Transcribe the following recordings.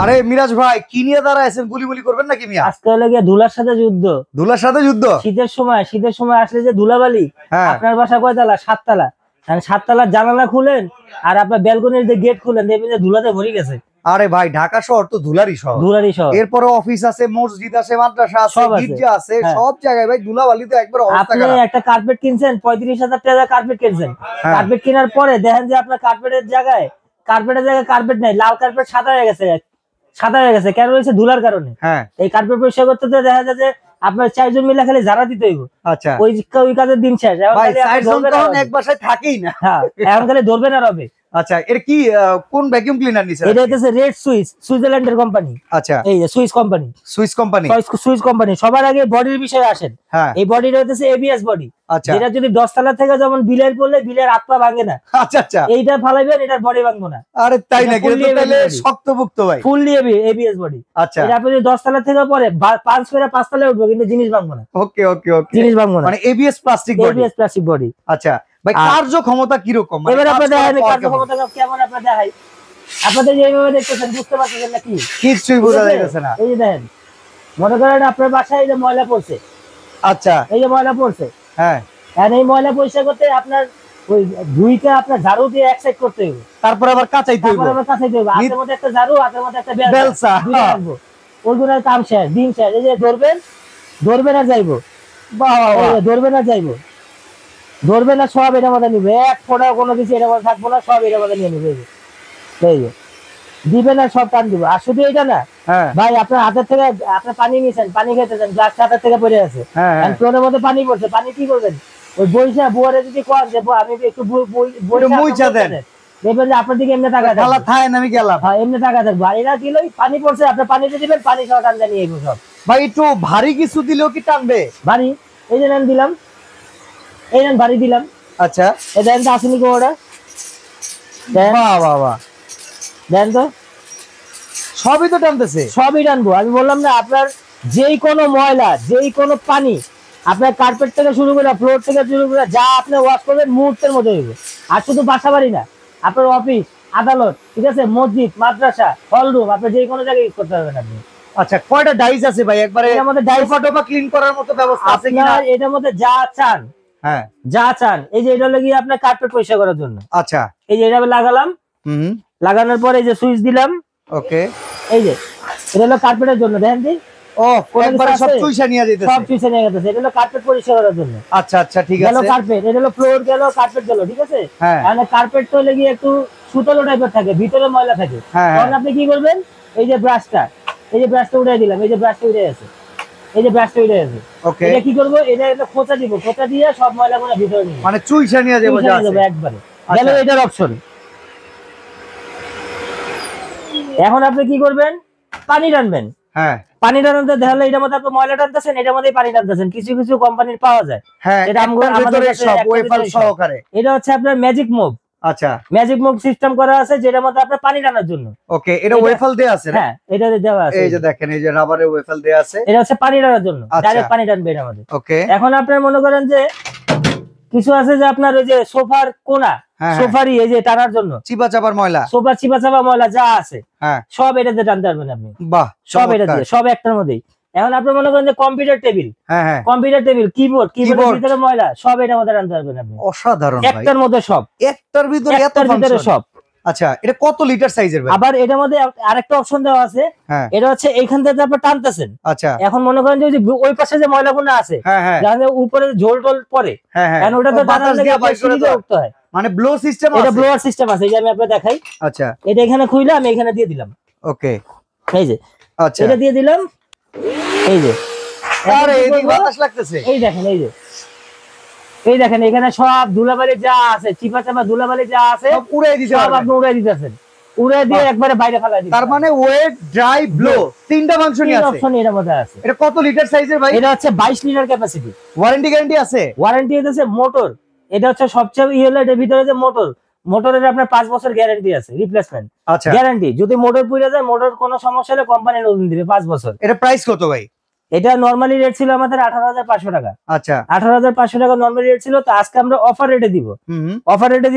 আরে মিরাজ ভাই কি নিয়ে দাঁড়াইছেন, গুলি করবেন নাকি মিয়া? আজকে হলো গিয়ে ধুলার সাথে যুদ্ধ। ধুলার সাথে যুদ্ধ? শীতের সময় আসলে যে ধুলাবালি। আপনার বাসা কয়তলা? 7 তলা। 7 তলার জানালা খুলেন আর আপনার ব্যালকনির যে গেট খুলেন দেখবেন যে ধুলাতে ভরে গেছে। আরে ভাই ঢাকা শহর তো ধুলারই শহর। এরপরে অফিস আছে, মসজিদ আছে, মাদ্রাসা আছে, গির্জা আছে, সব জায়গায় ভাই ধুলাবালি তো একবার অবস্থা খারাপ। আপনি একটা কার্পেট কিনছেন 35,000 টাকা কার্পেট কিনছেন। কার্পেট কেনার পরে দেখেন যে আপনার কার্পেটের জায়গায় কার্পেট নাই, লাল কার্পেট সাদা হয়ে গেছে। কেন হয়েছে? ধুলার কারণে। এই কার্পেট পরিষ্কার করতে দেখা যায় যে আপনার 4 জন মিলে খালি ঝাড়া দিতে হইব। আচ্ছা, ওই কাজের দিন শেষ। ভাই 4 জন তখন এক বাসায় থাকেই না। হ্যাঁ, এখন খালি ধরবে না রবে। আচ্ছা, এর কি কোন ভ্যাকুয়াম ক্লিনার নিছেন? এটা হচ্ছে রেড সুইস, সুইজারল্যান্ডের কোম্পানি। আচ্ছা, এই যে সুইস কোম্পানি। সবার আগে বডির বিষয়ে আসেন। এই বডিটা হচ্ছে এবিএস বডি। যেটা যদি 10 তলা থেকে যেমন বিলের পড়লে বিলের হাত পা ভাঙে না। আচ্ছা আচ্ছা, এইটা ফালাইবেন, এটার বডি ভাঙবো না। আরে তাই নাকি? তাহলে শক্তপোক্ত ভাই, ফুললি এবিএস বডি। আচ্ছা, এটা আপনি 10 তলা থেকে পরে 5 তলায় উঠবো, কিন্তু জিনিস ভাঙবো না। ওকে ওকে ওকে, জিনিস ভাঙবো না, মানে এবিএস প্লাস্টিক বডি। আচ্ছা ভাই, কার্যক্ষমতা কি রকম? এবার আপনাদের কার্যক্ষমতা কেমন আপনাদের দেখাই। আপনাদের এইভাবে দেখতেছেন, বুঝতে পারছেন না কি? কিছুই বোঝা যাচ্ছে না। এই যে দেখেন, মনে করেন আপনার বাসায় এই যে ময়লা পড়ছে। আচ্ছা, এই যে ময়লা পড়ছে, হ্যাঁ, আর এই ময়লা পরিষ্কার করতে আপনার ওই ধুইটা আপনার ঝাড়ু দিয়ে এক সাইড করতে হবে, তারপর আবার কাচাইতে হবে। হাতের মধ্যে একটা ঝাড়ু, হাতের মধ্যে একটা বেলচা রাখবো। ওইগুলোর কাম শেষ, দিন শেষ। এই যে ধরবেন আর যাইবো, ধরবে না, সব এটার মধ্যে নিবে। এক ফোঁটা কোনো কিছু এটার মধ্যে থাকবো না, সব এটার মধ্যে নিয়ে নিবে। দিবে না, সব টান দিব। আর শুধু এটা না ভাই, আপনার হাতের থেকে আপনার পানি নিয়েছেন, পানি খেতেছেন, গ্লাস হাতের থেকে পড়ে আছে, ফ্লোরের মধ্যে পানি পড়ছে। পানি কি করবেন? ওই বইসা বুয়ারে যদি কোয়ান যে আমি একটু মুইছা দেন, দেখবেন যে আপনার দিকে এমনি টাকা আমি গেলাম। হ্যাঁ, এমনি টাকা থাকবে। আর এরা দিল পানি পড়ছে, আপনার পানিতে দিবেন, পানি সহ টান জানিয়ে এগুলো সব। ভাই একটু ভারী কিছু দিলেও কি টানবে? ভারী, এই যে নেন দিলাম, এই নেন ভারী দিলাম। আচ্ছা, এই দেন তো আসেনি কোটা, দেন তো, সবই তো টানতেছে। সবই টানবো। আমি বললাম না, আপনার যেই কোনো ময়লা, যেই কোনো পানি, আপনার কার্পেট থেকে শুরু করে ফ্লোর থেকে শুরু করে যা আপনি ওয়াশ করবেন মুহূর্তের মধ্যে হইবে। আর শুধু বাসা বাড়ি না, আপনার অফিস, আদালত, ঠিক আছে, মসজিদ, মাদ্রাসা, হল রুম, আপনি যে কোনো জায়গায় ইউজ করতে পারবেন আপনি। আচ্ছা, কয়টা ডাইস আছে ভাই? একবারে এর মধ্যে ডাইফাটোপা ক্লিন করার মতো ব্যবস্থা আছে কিনা? এটার মধ্যে যা চান, যা চান। এই যে এটা লাগিয়ে আপনার কার্পেট পরিষ্কার করার জন্য। আচ্ছা, এই যে এটা লাগালাম, লাগানোর পরে এই যে সুইচ দিলাম। ওকে, এই যে এটা হলো কার্পেটের জন্য। দেখেন দি, একবারে সব চুইসা নিয়ে যেতেছে, সব চুইসা নিয়ে যেতেছে। এটা হলো কার্পেট পরিষ্কার করার জন্য। আচ্ছা আচ্ছা, ঠিক আছে। গেল কার্পেট, এটা হলো ফ্লোর গেল, কার্পেট গেল, ঠিক আছে। তাহলে কার্পেট তো লেগে একটু সুতলো টাইপের থাকে, ভিতরে ময়লা থাকে। তখন আপনি কি করবেন? এই যে ব্রাশটা উঠাই দিলাম। এই যে ব্রাশটা উঠে গেছে, এটা কি করবো? এটা খোঁচা দিব, খোঁচা দিয়ে সব ময়লাগুলো ভিতরে নিয়ে, মানে চুইসা নিয়ে যাবো একবারে। গেল এটার অপশন। এখন আপনি কি করবেন? পানি টানবেন। পানি টানতে দেখলে এটার মধ্যে আপনি ময়লা টানতেছেন, এটার মধ্যে পানি টানতেছেন। কিছু কিছু কোম্পানির পাওয়া যায়, এটা হচ্ছে আপনার ম্যাজিক মুভ। আচ্ছা, ম্যাজিক মুভ সিস্টেম করা আছে, যেটার মধ্যে আপনার পানি টানার জন্য। ওকে, এটা ওয়েফেল দেয়া আছে? হ্যাঁ, এটা দেওয়া আছে। এই যে দেখেন, এই যে রাবারের ওয়েফেল দেয়া আছে, এটা হচ্ছে পানি টানার জন্য, ডাইরেক্ট পানি টানবে এর মধ্যে। ওকে, এখন আপনার মনে করেন যে কিছু আছে যে আপনার ওই যে সোফার কোনা, সোফারি এই যে টানার জন্য চিপা চাপার ময়লা, সোফার চিপা চাপা ময়লা যা আছে সব এটাতে টানতে পারবেন আপনি। বাহ, সব এটা দিয়ে, সব একটার মধ্যেই। এখন আপনি মনে করেন যে কম্পিউটার টেবিল, কিবোর্ডের ভিতরে ময়লা, সব এটার মধ্যে টানতে পারবেন আপনি। অসাধারণ ভাই, একটার মধ্যে সব, একটার ভিতরে এত ফাংশন সব। আচ্ছা, এটা কত লিটার সাইজের ভাই? আবার এটার মধ্যে আরেকটা অপশন দেওয়া আছে, এটা হচ্ছে এইখান থেকে আপনি টানতেছেন। আচ্ছা, এখন মনে করেন যে ওই পাশে যে ময়লাগুলো আছে, যাদের উপরে ঝোল টোল পড়ে, কারণ ওটা তো টানার জায়গা সিঁড়িতে উঠতে হয়, মানে ব্লো সিস্টেম আছে। এটা ব্লোয়ার সিস্টেম আছে, এই যে আমি আপনাকে দেখাই। আচ্ছা, এটা এখানে খুইলা আমি এখানে দিয়ে দিলাম। ওকে, এই যে, আচ্ছা, এটা দিয়ে দিলাম। এই যে, আরে এদিকে বাতাস লাগতেছে। এই দেখেন, এই দেখেন এখানে সব ধুলাবালি যা আছে, চিপা চাপা ধুলাবালি যা আছে সব উড়াই দিতে সব আপনি উড়াই দিতেছেন, উড়াই দিয়ে একবারে বাইরে ফেলাই দিবেন। তার মানে ওয়েট, ড্রাই, ব্লো তিনটা ফাংশনই আছে। অপশন এর মধ্যে আছে। এটা কত লিটার সাইজের ভাই? এটা হচ্ছে 22 লিটার ক্যাপাসিটি। ওয়ারেন্টি গ্যারান্টি আছে? ওয়ারেন্টি আছে মোটর। এটা হচ্ছে সবচেয়ে এর ভিতরে যে মোটরের আপনার 5 বছর গ্যারান্টি আছে, রিপ্লেসমেন্ট গ্যারান্টি। যদি মোটর পুড়ে যায়, মোটর কোনো সমস্যা হলে কোম্পানি নতুন দিবে 5 বছর। এটা প্রাইস কত ভাই? এটা নরমালি রেট ছিল আমাদের 18,500 টাকা। আচ্ছা, 18,500 টাকা নরমালি রেট ছিল। তো আজকে আমরা অফার রেটে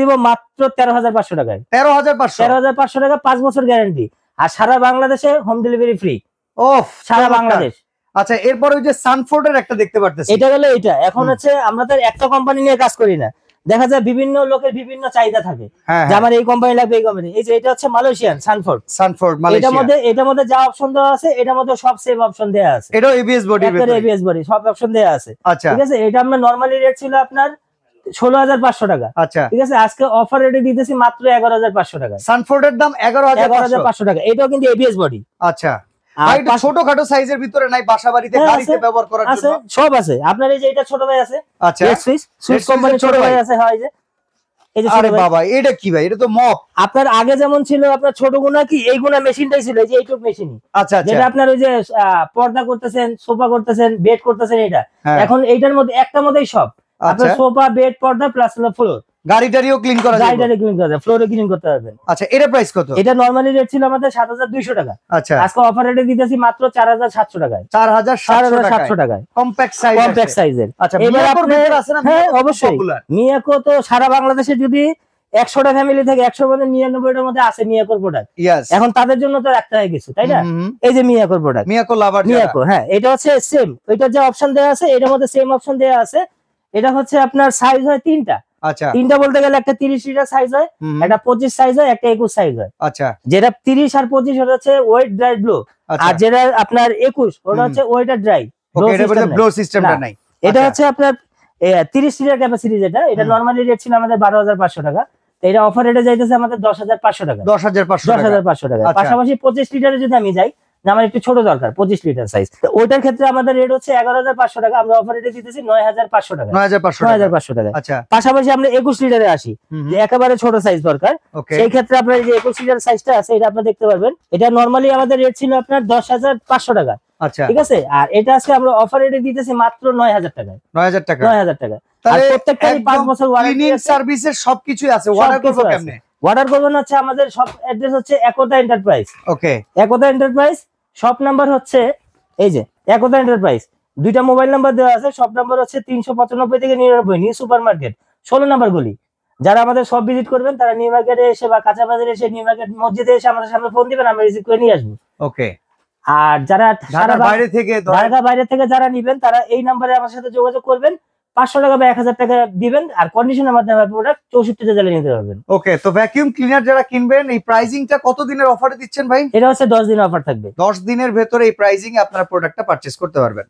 দিব, মাত্র 13,500 টাকায়। 13,500 টাকা, 5 বছর গ্যারান্টি। আর সারা বাংলাদেশে হোম ডেলিভারি ফ্রি। ওফ, সারা বাংলাদেশ। আচ্ছা, এরপরে ওই যে সানফোর্ডের একটা দেখতে পারতেছি, এটা গেল এটা। এখন হচ্ছে আমরা তো একটা কোম্পানি নিয়ে কাজ করি না, দেখা যায় বিভিন্ন লোকের বিভিন্ন চাহিদা থাকে যে আমার এই কোম্পানি লাগবে, এই কোম্পানি। এই যে এটা হচ্ছে মালয়েশিয়ান সানফোর্ড, এটার মধ্যে যা অপশন দেওয়া আছে এটার মধ্যে সব সেম অপশন দেওয়া আছে। এটা এবিএস বডি, এবিএস বডি সব অপশন দেওয়া আছে। আচ্ছা, ঠিক আছে। এটা আমরা নরমালি রেট ছিল আপনার 16,500 টাকা। আচ্ছা, ঠিক আছে। আজকে অফার রেটে দিতেছি মাত্র 11,500 টাকা। সানফোর্ডের দাম 11,500 টাকা। এটাও কিন্তু এবিএস বডি। আচ্ছা, আর এটা ছোটখাটো সাইজের ভিতরে নাই, বাসাবাড়িতে গাড়িতে ব্যবহার করার জন্য সব আছে। আপনার এই যে এটা ছোট ভাই আছে, আচ্ছা, সুইস কোম্পানির ছোট ভাই আছে। হয় যে এই যে আরে বাবা, এটা কি ভাই? এটা তো মপ। আপনার আগে যেমন ছিল আপনার ছোট গুণা কি এই গুণা মেশিনটাই ছিল, এই যে এইটুক মেশিনই। আচ্ছা, যেটা আপনার ওই যে পর্দা করতেছেন, সোফা করতেছেন, বেড করতেছেন, এটা এখন এইটার মধ্যে একটার মধ্যেই সব আপনার সোফা, বেড, পর্দা প্লাস হলো ফ্লোর। গাড়িটারিও ক্লিন করা যায়, গাড়িটারি ক্লিন করা যায়, ফ্লোরে ক্লিন করতে পারবেন। আচ্ছা, এটা প্রাইস কত? এটা নরমালি রেট ছিল আমাদের 7,200 টাকা। আচ্ছা, আজকে অফার রেটে দিতেছি মাত্র 4,700 টাকায়। 4,700 টাকায় কম্প্যাক্ট সাইজের। আচ্ছা, মিয়াকোর ভিতর আছে না? হ্যাঁ, অবশ্যই। মিয়াকো তো সারা বাংলাদেশে যদি 100টা ফ্যামিলি থেকে 100 মধ্যে 99টার মধ্যে আছে মিয়াকোর প্রোডাক্ট। এখন তাদের জন্য তো রাখতে হয় কিছু, তাই না? এই যে মিয়াকোর প্রোডাক্ট, মিয়াকো লাভার, মিয়াকো, হ্যাঁ, এটা হচ্ছে সেম। ওইটার যে অপশন দেওয়া আছে এটার মধ্যে সেম অপশন দেওয়া আছে। এটা হচ্ছে আপনার সাইজ হয় তিনটা। আচ্ছা, তিনটা বলতে গেলে একটা 30 লিটার সাইজ হয়, একটা 25 সাইজ হয়, একটা 21 সাইজ হয়। আচ্ছা, যেটা 30 আর 25 ওটা হচ্ছে ওয়েট ড্রাই ব্লো, আর যেটা আপনার 21 ওটা হচ্ছে ওয়েট আর ড্রাই ব্লো সিস্টেমটা নাই। এটা হচ্ছে আপনার 30 লিটার ক্যাপাসিটি, যেটা এটা নরমালি রেট ছিল আমাদের 12,500 টাকা। এটা অফার রেটে যাইতেছে আমাদের 10,500 টাকা। 10,500 টাকা। পাশাপাশি 25 লিটারে যদি আমি যাই, আমার একটু ছোট দরকার 25 লিটার সাইজ, ওইটার ক্ষেত্রে আমাদের রেট হচ্ছে 11,500 টাকা। আমরা অফার রেটে দিতেছি 9,500 টাকা। 9,500 টাকা। আচ্ছা, পাশাপাশি আমরা 21 লিটারে আসি, যে একেবারে ছোট সাইজ দরকার, সেই ক্ষেত্রে আপনার যে 21 লিটার সাইজটা আছে এটা আপনি দেখতে পারবেন। এটা নরমালি আমাদের রেট ছিল আপনার 10,500 টাকা। আচ্ছা, ঠিক আছে। আর এটা আজকে আমরা অফার রেটে দিতেছি মাত্র 9,000 টাকায়। 9,000 টাকা। 9,000 টাকা। আর প্রত্যেকটারই 5 বছর ওয়ারেন্টি ক্লিনিং সার্ভিসের সবকিছু আছে। অর্ডার করব কেমনে? অর্ডার করবেন হচ্ছে আমাদের সব অ্যাড্রেস হচ্ছে একতা এন্টারপ্রাইজ। ওকে, একতা এন্টারপ্রাইজ। শপ নাম্বার হচ্ছে এই যে একতা এন্টারপ্রাইজ, দুইটা মোবাইল নাম্বার দেওয়া আছে। শপ নাম্বার হচ্ছে 395 থেকে 99, নিউ সুপার মার্কেট, 16 নাম্বার গলি। যারা আমাদের সব ভিজিট করবেন তারা নিউ মার্কেটে এসে বা কাঁচা বাজারে এসে, নিউ মার্কেট মসজিদে এসে আমাদের সামনে ফোন দিবেন, আমরা রিসিভ করে নিয়ে আসবো। ওকে। আর যারা ঢাকার বাইরে থেকে যারা নিবেন তারা এই নাম্বারে আমার সাথে যোগাযোগ করবেন, 500 টাকা বা 1,000 টাকা দিবেন, আর কন্ডিশনের মাধ্যমে প্রোডাক্ট 64 তে নিতে পারবেন। ওকে, তো ভ্যাকুয়াম ক্লিনার যারা কিনবেন, এই প্রাইসিংটা কত দিনের অফারে দিচ্ছেন ভাই? এটা হচ্ছে 10 দিনের অফার থাকবে। 10 দিনের ভেতরে এই প্রাইসিং এ আপনারা প্রোডাক্টটা পারচেজ করতে পারবেন।